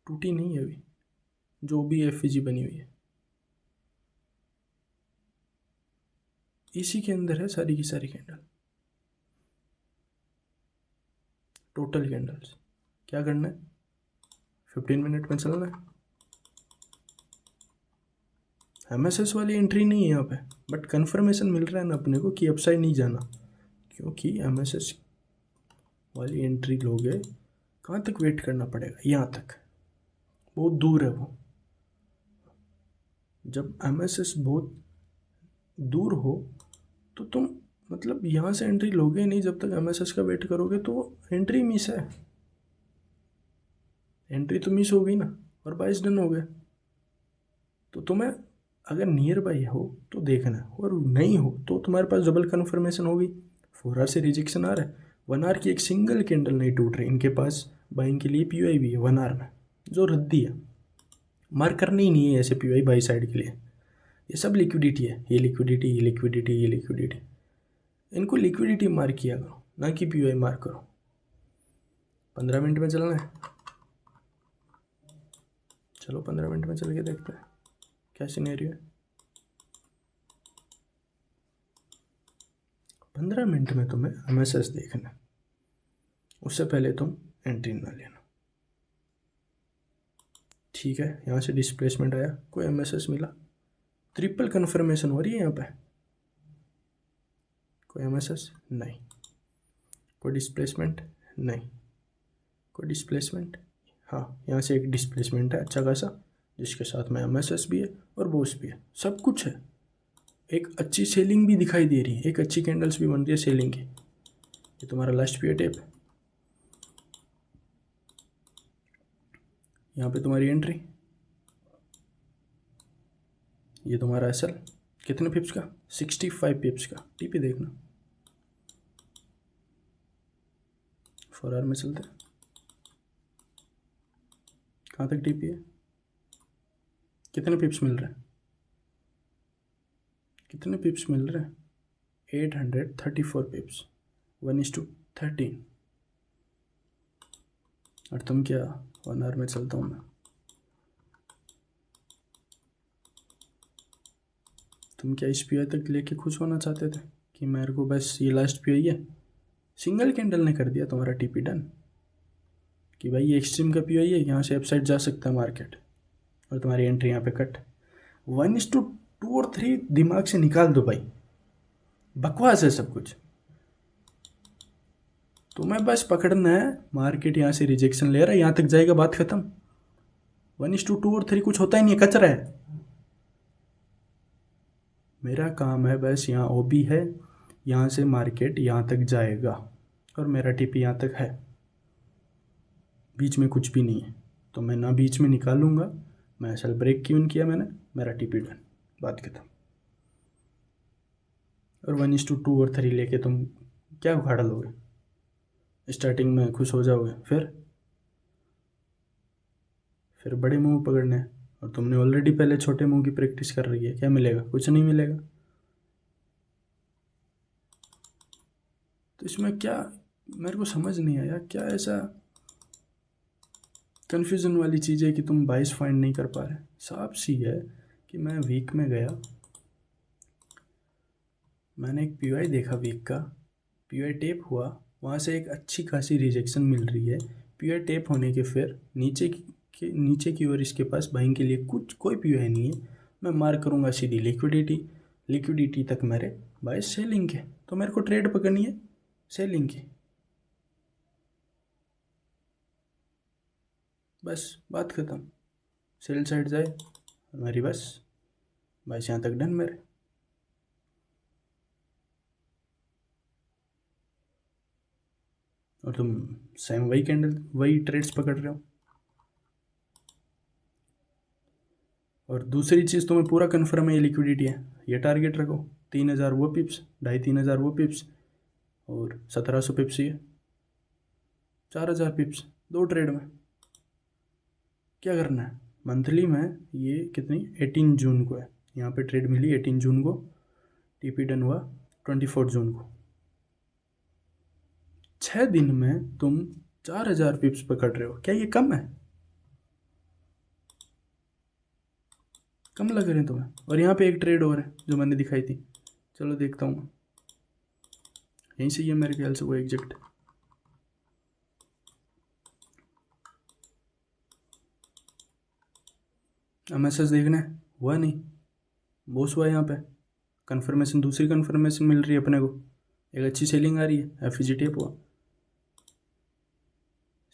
टूटी नहीं है अभी, जो भी एफईजी बनी हुई है इसी के अंदर है सारी की सारी कैंडल, टोटल कैंडल्स। क्या करना है, 15 मिनट में चलना है। एमएसएस वाली एंट्री नहीं है यहाँ पे, बट कंफर्मेशन मिल रहा है ना अपने को कि अपसाइड नहीं जाना, क्योंकि एमएसएस वाली एंट्री लोगे, कहाँ तक वेट करना पड़ेगा, यहाँ तक, बहुत दूर है वो। जब एमएसएस बहुत दूर हो तो तुम मतलब यहाँ से एंट्री लोगे नहीं, जब तक एमएसएस का वेट करोगे तो एंट्री मिस है, एंट्री तो मिस हो गई ना, और 22 डन हो गए। तो तुम्हें अगर नियर बाई हो तो देखना, और नहीं हो तो तुम्हारे पास डबल कन्फर्मेशन होगी। 4 आवर से रिजेक्शन आ रहा है, 1 आवर की एक सिंगल कैंडल नहीं टूट रही, इनके पास बाइंग के लिए पीओआई भी है 1 आवर में, जो रद्दी है, मार्क करनी ही नहीं है ऐसे पीओआई बाई साइड के लिए। ये सब लिक्विडिटी है, ये लिक्विडिटी, ये लिक्विडिटी, ये लिक्विडिटी, इनको लिक्विडिटी मार्क किया करो, ना कि पीओआई मार्क करो। 15 मिनट में चलना है, चलो 15 मिनट में चल के देखते हैं क्या सिनेरियो है। 15 मिनट में तुम्हें एमएसएस देखना, उससे पहले तुम एंट्री ना लेना, ठीक है। यहाँ से डिस्प्लेसमेंट आया, कोई एमएसएस मिला, ट्रिपल कन्फर्मेशन हो रही है यहाँ पे, कोई एमएसएस नहीं, कोई डिस्प्लेसमेंट नहीं, कोई डिस्प्लेसमेंट, हाँ यहाँ से एक डिस्प्लेसमेंट है अच्छा खासा, जिसके साथ में एमएसएस भी है और बोस भी है, सब कुछ है। एक अच्छी सेलिंग भी दिखाई दे रही है, एक अच्छी कैंडल्स भी बन रही है सेलिंग की। ये तुम्हारा लास्ट पीरियड टेप, यहाँ पे तुम्हारी एंट्री, ये तुम्हारा एसएल, कितने पिप्स का, 65 पिप्स का। टीपी देखना, 4 आवर में चलते हैं, कहाँ तक टीपी है, कितने पिप्स मिल रहे हैं, कितने पिप्स मिल रहे हैं, 834 पिप्स, 1:13। और तुम क्या, 1 आवर में चलता हूँ मैं, तुम क्या इस पीआई तक लेके खुश होना चाहते थे कि मेरे को बस ये लास्ट पीआई है? सिंगल कैंडल ने कर दिया तुम्हारा टीपी डन कि भाई ये एक्सट्रीम का पीआई है, यहाँ से अपसाइड जा सकता है मार्केट, और तुम्हारी एंट्री यहाँ पे कट। 1:2 और 3 दिमाग से निकाल दो भाई, बकवास है सब कुछ। तुम्हें बस पकड़ना है, मार्केट यहाँ से रिजेक्शन ले रहा है, यहाँ तक जाएगा, बात खत्म। 1:2 और 3 कुछ होता ही नहीं है, कचरा है। मेरा काम है बस, यहाँ ओबी है, यहाँ से मार्केट यहाँ तक जाएगा और मेरा टीपी यहाँ तक है, बीच में कुछ भी नहीं है। तो मैं ना बीच में निकालूंगा, मैं असल ब्रेक क्यों किया मैंने, मेरा टीपी डन, बात खत्म। और 1:2 और 3 लेके तुम क्या उखाड़ लोगे? स्टार्टिंग में खुश हो जाओगे, फिर बड़े मुंह पकड़ने हैं, और तुमने ऑलरेडी पहले छोटे मुंह की प्रैक्टिस कर रही है। क्या मिलेगा? कुछ नहीं मिलेगा। तो इसमें क्या, मेरे को समझ नहीं आया, क्या ऐसा कन्फ्यूज़न वाली चीज़ है कि तुम बाइस फाइंड नहीं कर पा रहे? साफ सी है कि मैं वीक में गया, मैंने एक पीवाई देखा वीक का, पीवाई टेप हुआ, वहाँ से एक अच्छी खासी रिजेक्शन मिल रही है। पीवाई टेप होने के फिर नीचे की ओर इसके पास बाइंग के लिए कुछ कोई पीवाई नहीं है। मैं मार्क करूँगा सीधी लिक्विडिटी तक मेरे बाय सेलिंग के, तो मेरे को ट्रेड पकड़नी है सेलिंग की, बस बात ख़त्म। सेल साइड जाए हमारी, बस बाईस यहाँ तक डन मेरे। और तुम सेम वही कैंडल वही ट्रेड्स पकड़ रहे हो। और दूसरी चीज़ तुम्हें पूरा कन्फर्म है ये लिक्विडिटी है, ये टारगेट रखो 3,000 वो पिप्स, 2,500 वो पिप्स, और 1,700 पिप्स, ये 4,000 पिप्स 2 ट्रेड में। क्या करना है? मंथली में ये कितनी 18 जून को है, यहाँ पे ट्रेड मिली 18 जून को, टीपी डन हुआ 24 जून को। 6 दिन में तुम 4,000 पिप्स पकड़ रहे हो, क्या ये कम है? कम लग रहे हैं तुम्हें? और यहाँ पे एक ट्रेड और है जो मैंने दिखाई थी, चलो देखता हूँ, यहीं से ये मेरे ख्याल से वो एग्जैक्ट मैसेज देखना है, हुआ नहीं, बोस हुआ यहाँ पे कन्फर्मेशन, दूसरी कन्फर्मेशन मिल रही है अपने को, एक अच्छी सेलिंग आ रही है, एफजी टेप हुआ,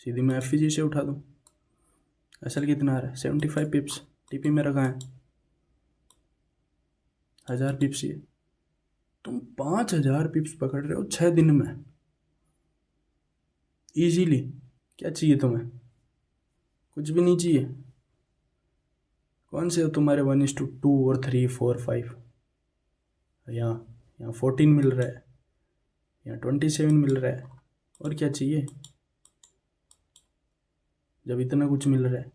सीधी मैं एफजी से उठा दूँ। असल कितना आ रहा है? 75 पिप्स। टीपी मेरा कहाँ है? 1,000 पिप्स। ये तुम 5,000 पिप्स पकड़ रहे हो 6 दिन में इजीली। क्या चाहिए तुम्हें? कुछ भी नहीं चाहिए। कौन से हो तुम्हारे 1:2 और 3 4 5? यहाँ 14 मिल रहा है, यहाँ 27 मिल रहा है, और क्या चाहिए जब इतना कुछ मिल रहा है?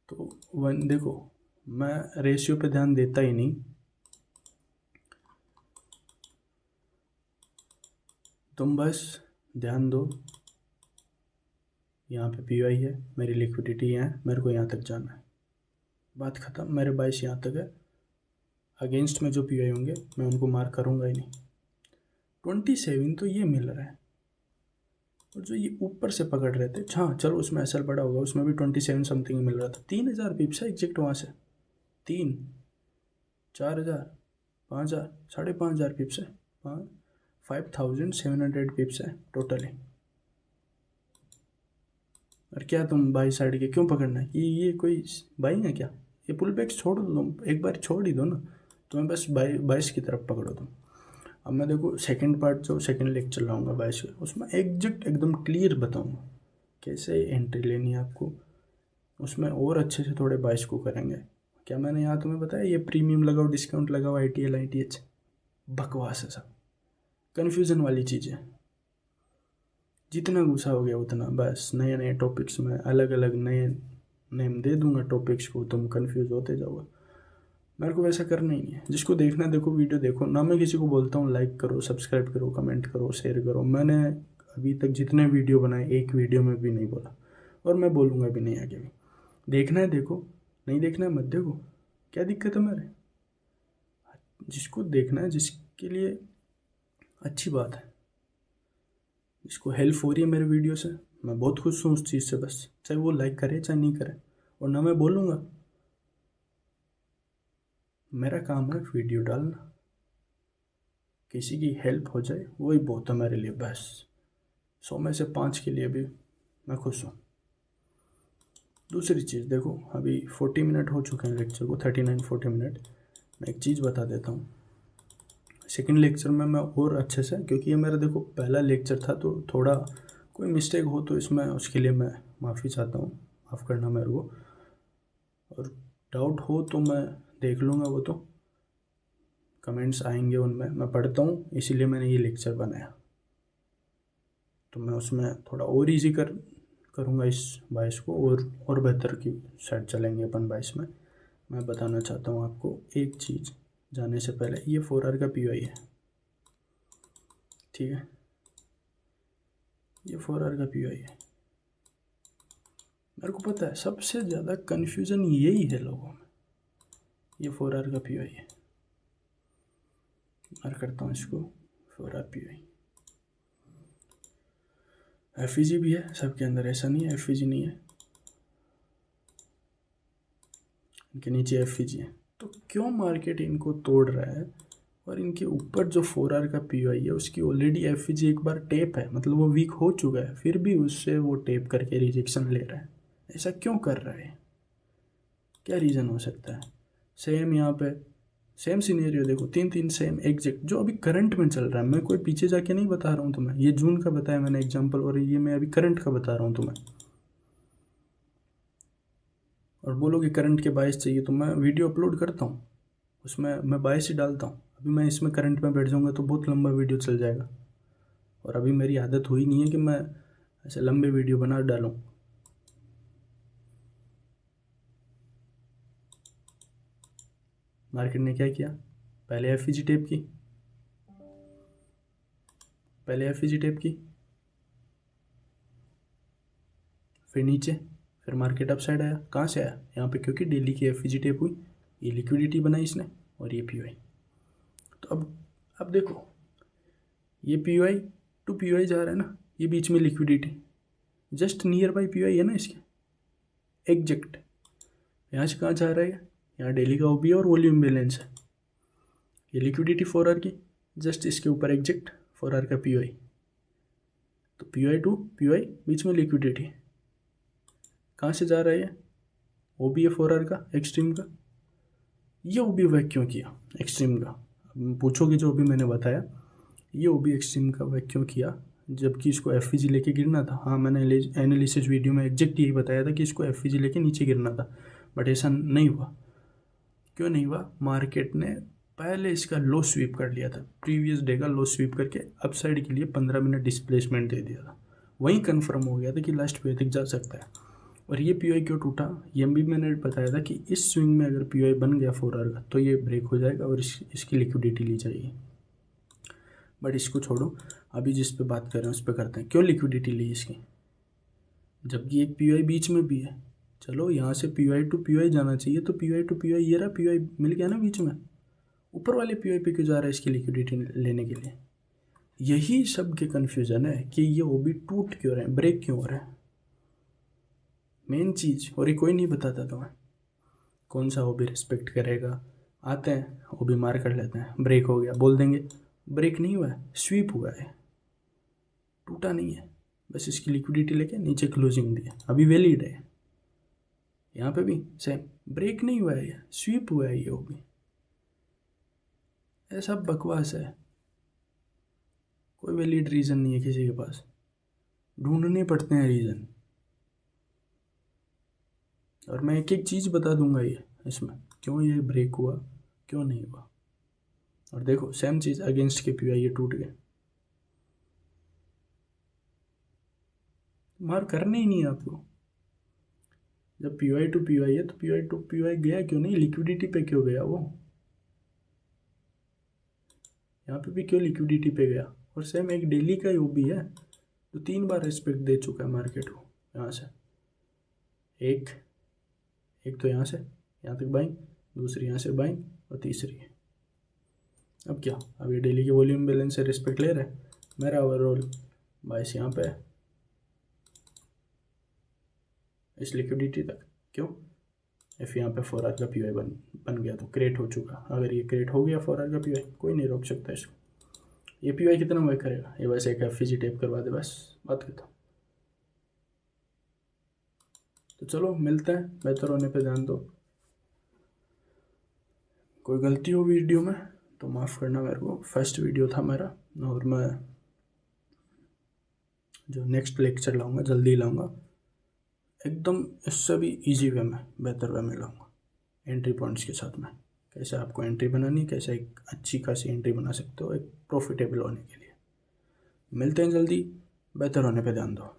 तो वन देखो, मैं रेशियो पे ध्यान देता ही नहीं, तुम बस ध्यान दो। यहाँ पे पीवाई है, मेरी लिक्विडिटी है, मेरे को यहाँ तक जाना है, बात ख़त्म। मेरे 22 यहाँ तक है, अगेंस्ट में जो पीवाई होंगे मैं उनको मार्क करूँगा ही नहीं। 27 तो ये मिल रहा है, और जो ये ऊपर से पकड़ रहे थे, हाँ चलो उसमें असर बड़ा होगा, उसमें भी 27 समथिंग मिल रहा था। 3,000 पिप्स है एग्जैक्ट वहाँ से, 3 4,000 5,000 5,500 पिप्स है, 5,700 पिप्स है टोटली। और क्या तुम बाई साइड के क्यों पकड़ना है? ये कोई बाइंग है क्या? ये पुल बैक छोड़ दो तुम, एक बार छोड़ ही दो ना, तुम्हें बस 22 की तरफ पकड़ो तुम। अब मैं देखो सेकंड पार्ट जो सेकंड लेक्चर लाऊंगा 22 का, उसमें एग्जैक्ट एकदम क्लियर बताऊंगा कैसे एंट्री लेनी है आपको, उसमें और अच्छे से थोड़े 22 को करेंगे। क्या मैंने यहाँ तुम्हें बताया ये प्रीमियम लगाओ, डिस्काउंट लगाओ, ITL ITH, बकवास है सब, कन्फ्यूज़न वाली चीज़ें। जितना गुस्सा हो गया उतना, बस नए नए टॉपिक्स में अलग अलग नए नेम दे दूंगा टॉपिक्स को, तुम कंफ्यूज होते जाओगे। मेरे को वैसा करना ही नहीं है। जिसको देखना है देखो, वीडियो देखो ना। मैं किसी को बोलता हूँ लाइक करो, सब्सक्राइब करो, कमेंट करो, शेयर करो। मैंने अभी तक जितने वीडियो बनाए एक वीडियो में भी नहीं बोला, और मैं बोलूँगा भी नहीं आगे भी। देखना है देखो, नहीं देखना है मत देखो। क्या दिक्कत है मेरे? जिसको देखना है, जिसके लिए अच्छी बात है, जिसको हेल्प हो रही है मेरे वीडियो से, मैं बहुत खुश हूँ उस चीज़ से। बस चाहे वो लाइक करे चाहे नहीं करे, और ना मैं बोलूँगा। मेरा काम है वीडियो डालना, किसी की हेल्प हो जाए वही बहुत है मेरे लिए। बस 100 में से 5 के लिए भी मैं खुश हूँ। दूसरी चीज़ देखो, अभी 40 मिनट हो चुके हैं लेक्चर को, 39-40 मिनट। मैं एक चीज़ बता देता हूँ। सेकंड लेक्चर में मैं और अच्छे से, क्योंकि ये मेरा देखो पहला लेक्चर था, तो थोड़ा कोई मिस्टेक हो तो इसमें, उसके लिए मैं माफ़ी चाहता हूँ, माफ़ करना मेरे को। और डाउट हो तो मैं देख लूँगा, वो तो कमेंट्स आएंगे उनमें मैं पढ़ता हूँ, इसीलिए मैंने ये लेक्चर बनाया। तो मैं उसमें थोड़ा और ईजी करूँगा इस 22 को, और बेहतर की साइड चलेंगे अपन 22 में। मैं बताना चाहता हूँ आपको एक चीज़ जाने से पहले, ये 4R का PY है, ठीक है। ये 4R का PY है। मेरे को पता है सबसे ज़्यादा कन्फ्यूज़न यही है लोगों में। ये 4R का PY है। मैं करता हूँ इसको 4R PY। FEG भी है सबके अंदर, ऐसा नहीं है FEG नहीं है। इनके नीचे FEG है। तो क्यों मार्केट इनको तोड़ रहा है? और इनके ऊपर जो 4R का PY है उसकी ऑलरेडी FEG एक बार टेप है, मतलब वो वीक हो चुका है, फिर भी उससे वो टेप करके रिजेक्शन ले रहा है। ऐसा क्यों कर रहा है? क्या रीज़न हो सकता है? सेम यहाँ पे सेम सीनेरियो देखो, 3 सेम एग्जैक्ट जो अभी करंट में चल रहा है। मैं कोई पीछे जाके नहीं बता रहा हूँ तुम्हें, ये जून का बताया मैंने एग्जाम्पल, और ये मैं अभी करंट का बता रहा हूँ तुम्हें। और बोलोगे करंट के बायस चाहिए, तो मैं वीडियो अपलोड करता हूँ, उसमें मैं बायस ही डालता हूँ। अभी मैं इसमें करंट में बैठ जाऊँगा तो बहुत लंबा वीडियो चल जाएगा, और अभी मेरी आदत हुई नहीं है कि मैं ऐसे लंबे वीडियो बना डालूँ। मार्केट ने क्या किया? पहले FEG टेप की, फिर नीचे, फिर मार्केट अप साइड आया। कहाँ से आया? यहाँ पे, क्योंकि डेली की FEG टेप हुई, ये लिक्विडिटी बनाई इसने, और ये PY। तो अब देखो, ये PY टू PY जा रहा है ना, ये बीच में liquidity just near by PY है ना इसके एग्जैक्ट। यहाँ से कहाँ जा रहा है? यहाँ डेली का OB और वॉल्यूम बैलेंस है। ये लिक्विडिटी 4R की, जस्ट इसके ऊपर एग्जैक्ट 4R का PY। तो PY टू PY बीच में लिक्विडिटी कहाँ से जा रहा है? OB है 4R का एक्सट्रीम का। ये OB वैक क्यों किया एक्सट्रीम का? अब पूछोगे जो अभी मैंने बताया, ये OB एक्सट्रीम का वैक क्यों किया, जबकि इसको FEG लेके गिरना था। हाँ, मैंने एनालिसिस वीडियो में एग्जैक्ट यही बताया था कि इसको FEG लेके नीचे गिरना था, बट ऐसा नहीं हुआ। क्यों नहीं हुआ? मार्केट ने पहले इसका लो स्वीप कर लिया था, प्रीवियस डे का लो स्वीप करके अपसाइड के लिए 15 मिनट डिस्प्लेसमेंट दे दिया था। वहीं कंफर्म हो गया था कि लास्ट पे तक जा सकता है। और ये PY क्यों टूटा, ये भी मैंने बताया था कि इस स्विंग में अगर PY बन गया 4R का तो ये ब्रेक हो जाएगा और इसकी लिक्विडिटी ली जाएगी। बट इसको छोड़ो, अभी जिस पे बात कर रहे हैं उस पर करते हैं। क्यों लिक्विडिटी ली इसकी, जबकि एक PY बीच में भी है। चलो यहाँ से PY टू PY जाना चाहिए, तो PY टू PY ये रहा, PY मिल गया ना बीच में। ऊपर वाले PY पे क्यों जा रहा है इसकी लिक्विडिटी लेने के लिए? यही सब के कन्फ्यूज़न है कि ये OB टूट क्यों रहे हैं, ब्रेक क्यों हो रहा है, मेन चीज़। और ये कोई नहीं बताता तुम्हें कौन सा OB रिस्पेक्ट करेगा। आते हैं OB मार कर लेते हैं, ब्रेक हो गया बोल देंगे। ब्रेक नहीं हुआ है, स्वीप हुआ है, टूटा नहीं है। बस इसकी लिक्विडिटी लेके नीचे क्लोजिंग दी है, अभी वैलिड है। यहाँ पे भी सेम, ब्रेक नहीं हुआ है, स्वीप हुआ है ये OB। ऐसा बकवास है, कोई वैलिड रीज़न नहीं है किसी के पास, ढूंढने पड़ते हैं रीज़न। और मैं एक एक चीज़ बता दूंगा ये इसमें, क्यों ये ब्रेक हुआ क्यों नहीं हुआ। और देखो सेम चीज़ अगेंस्ट के PY ये टूट गए। मार करने ही नहीं है आपको, जब पी टू पी है तो पी टू पी गया क्यों नहीं, लिक्विडिटी पे क्यों गया वो, यहाँ पे भी क्यों लिक्विडिटी पे गया। और सेम एक डेली का वो भी है जो 3 बार रिस्पेक्ट दे चुका है मार्केट को, यहाँ से एक तो यहाँ से यहाँ तक बाइंग, दूसरी यहाँ से बाइंग और तीसरी है। अब क्या, अब ये डेली के वॉल्यूम बैलेंस से रिस्पेक्ट ले रहा है, मेरा ओवरऑल बाइस यहाँ पे इस लिक्विडिटी तक। क्यों, इफ यहाँ पे 4 आवर का पी बन गया तो क्रिएट हो चुका। अगर ये क्रिएट हो गया 4 आवर का पी कोई नहीं रोक सकता इसको। ये पी कितना वर्क करेगा, ये बस एक एफ टेप करवा दे, बस बात करता हूँ। तो चलो मिलते हैं, बेहतर होने पे ध्यान दो। कोई गलती हो वीडियो में तो माफ़ करना मेरे को, फर्स्ट वीडियो था मेरा, और मैं जो नेक्स्ट लेक्चर लाऊंगा जल्दी लाऊंगा, एकदम इससे भी इजी वे में, बेहतर वे में लाऊंगा, एंट्री पॉइंट्स के साथ में, कैसे आपको एंट्री बनानी, कैसे एक अच्छी खासी एंट्री बना सकते हो एक प्रॉफिटेबल होने के लिए। मिलते हैं जल्दी, बेहतर होने पे ध्यान दो।